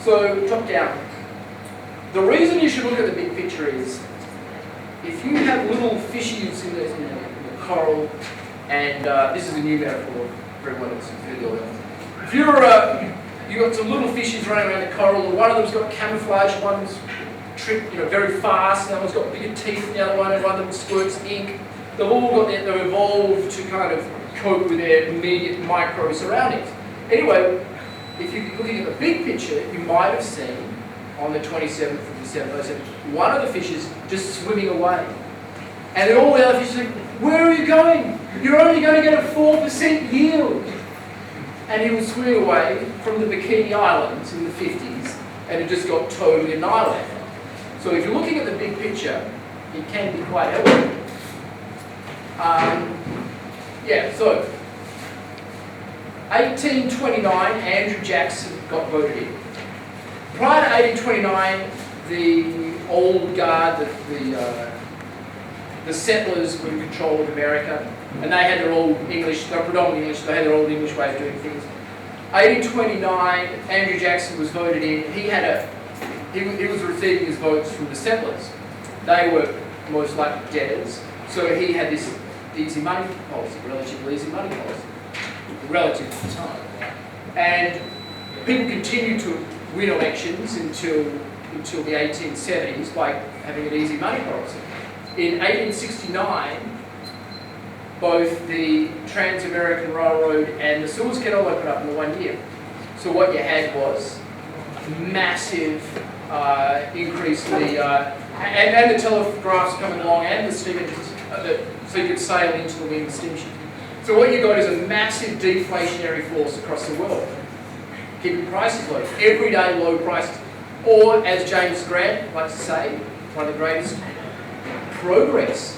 So top down. The reason you should look at the big picture is if you have little fishies in the coral, and this is a new metaphor for everyone that's familiar. If you've got some little fishies running around the coral, and one of them's got camouflage, one's tripped, very fast, and one's got bigger teeth than the other one, and one of them squirts ink. They've all got they've evolved to kind of cope with their immediate micro surroundings. Anyway, if you're looking at the big picture, you might have seen on the 27th of December, one of the fishes just swimming away. And then all the other fishes think, where are you going? You're only going to get a 4% yield. And he was swimming away from the Bikini Islands in the 50s, and it just got totally annihilated. So if you're looking at the big picture, it can be quite helpful. So 1829, Andrew Jackson got voted in. Prior to 1829, the old guard, the settlers were in control of America, and they had their old English, they were predominantly English, they had their old English way of doing things. 1829, Andrew Jackson was voted in. He was receiving his votes from the settlers. They were most likely debtors, so he had this easy money policy, relatively easy money policy, relative to the time. And people continued to win elections until the 1870s by having an easy money policy. In 1869, both the Trans-American Railroad and the Suez Canal opened up in 1 year. So what you had was massive increase in the and the telegraphs coming along and the steam engines, so you could sail into the wind steamship. So what you got is a massive deflationary force across the world, keeping prices low, everyday low prices, or as James Grant likes to say, one of the greatest, progress.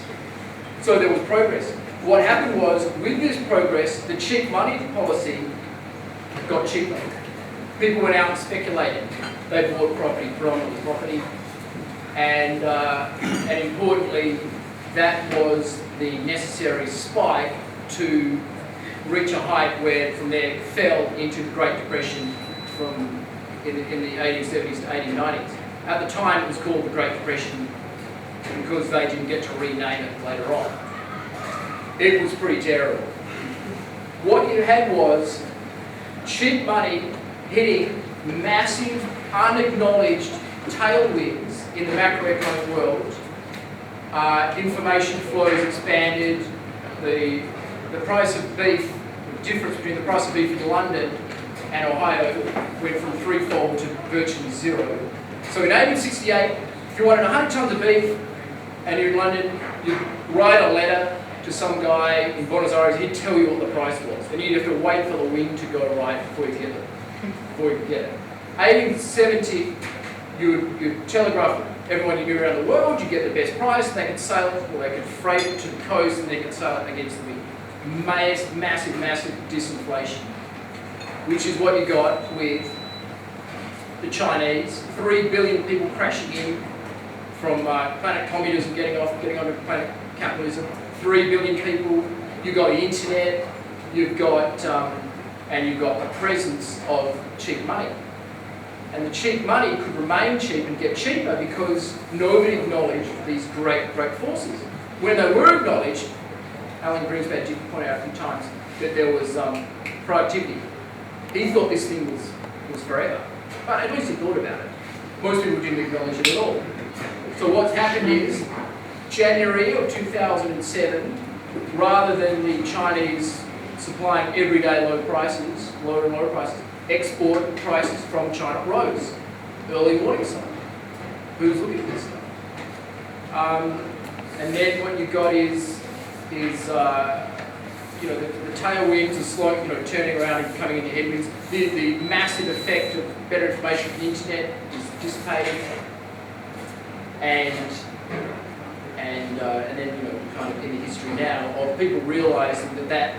So there was progress. What happened was, with this progress, the cheap money policy got cheaper. People went out and speculated. They bought property, predominantly property, and importantly, that was the necessary spike to reach a height where from there it fell into the Great Depression in the 1870s to 1890s. At the time it was called the Great Depression because they didn't get to rename it later on. It was pretty terrible. What you had was cheap money hitting massive, unacknowledged tailwinds in the macroeconomic world. Information flows expanded. The price of beef, the difference between the price of beef in London and Ohio went from threefold to virtually zero. So in 1868, if you wanted 100 tons of beef and you're in London, you'd write a letter to some guy in Buenos Aires, he'd tell you what the price was. And you'd have to wait for the wind to go right before you could get it. 1870, you'd telegraph everyone you knew around the world, you get the best price, they could sail it, or they could freight it to the coast, and they could sail it against the wind. Massive disinflation, which is what you got with the Chinese. 3 billion people crashing in from planet communism, getting onto planet capitalism. 3 billion people. You've got the internet. You've got the presence of cheap money. And the cheap money could remain cheap and get cheaper because nobody acknowledged these great forces. When they were acknowledged, Alan Greenspan did point out a few times that there was productivity. He thought this thing was forever, but at least he thought about it. Most people didn't acknowledge it at all. So what's happened is, January of 2007, rather than the Chinese supplying everyday lower and lower prices, export prices from China rose. Early warning sign. Who's looking at this stuff? And then what you've got is the tailwinds are slow, turning around and coming into headwinds. The massive effect of better information from the internet is dissipating, and then kind of in the history now of people realising that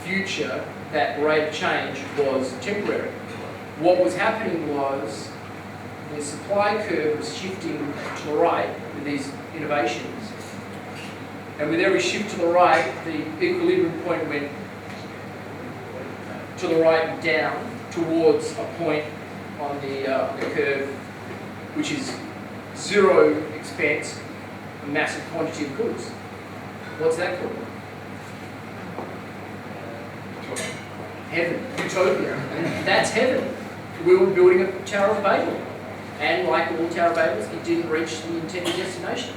future, that rate of change was temporary. What was happening was the supply curve was shifting to the right with these innovations. And with every shift to the right, the equilibrium point went to the right and down towards a point on the curve, which is zero expense, a massive quantity of goods. What's that called? Heaven, utopia. That's heaven. We were building a Tower of Babel. And like all Tower of Babels, it didn't reach the intended destination.